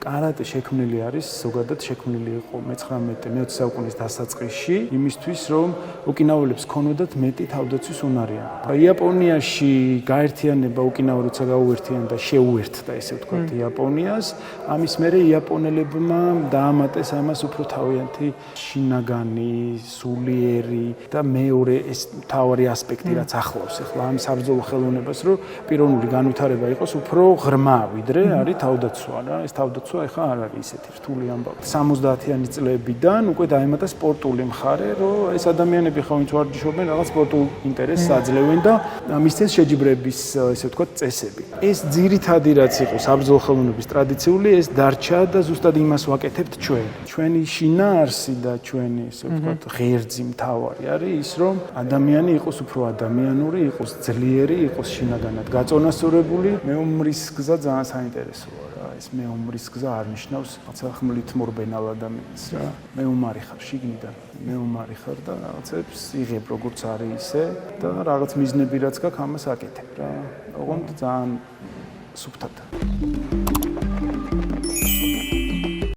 კარატე შექმნილი არის, ზოგადად შექმნილი იყო მე-19 საუკუნის დასაწყისში, იმისთვის, რომ ოკინაველებს ქონოდათ მეტი თავდაცვის უნარი. იაპონიაში გაერთიანება ოკინავა როცა გაუერთიანდა და შეუერთდა, ესე ვთქვათ, იაპონიას, ამის მერე იაპონელებმა დაამატეს ამას უფრო თავიანთი შინაგანი, სულიერი და მეორე ეს მთავარი ასპექტი, რაც ახლავს ახლა ამ საბრძოლო ხელოვნებას, რომ პიროვნული განვითარება იყოს უფრო ღრმა, ვიდრე არის თავდაცვა რა. ეს თავდაცვა ეხლა არ არის ისეთი რთული ამბავი. 70-იანი წლებიდან უკვე დაემატა სპორტული მხარე, რომ ეს ადამიანები ხა ვინც ვარჯიშობენ, რაღაც სპორტულ ინტერესს აძლევენ და მისცეს შეჯიბრების, ესე ვთქვათ, წესები. ეს ძირითადი რაც იყო საბრძოლო ხელოვნების ტრადიციული, ეს დარჩა და ზუსტად იმას ვაკეთებთ ჩვენ. ჩვენი შინაარსი და ჩვენი, ესე ვთქვათ, ღერძი მთავარი არის ის, რომ ადამიანი იყოს უფრო ადამიანური, იყოს ძლიერი, იყოს შინაგანად გაწონასწორებული. მეომრის გზა ძალიან საინტერესოა რა. ეს მეომრის გზა არ ნიშნავს რაცა ხმლით მორბენალ ადამიანს რა. მეომარი ხარ შიგნიდან, მეომარი ხარ და რაღაცებს იღებ როგორც არის ისე და რაღაც მიზნები რაც გაქვს ამას აკეთებ რა. ოღონდ ძალიან სუფთად.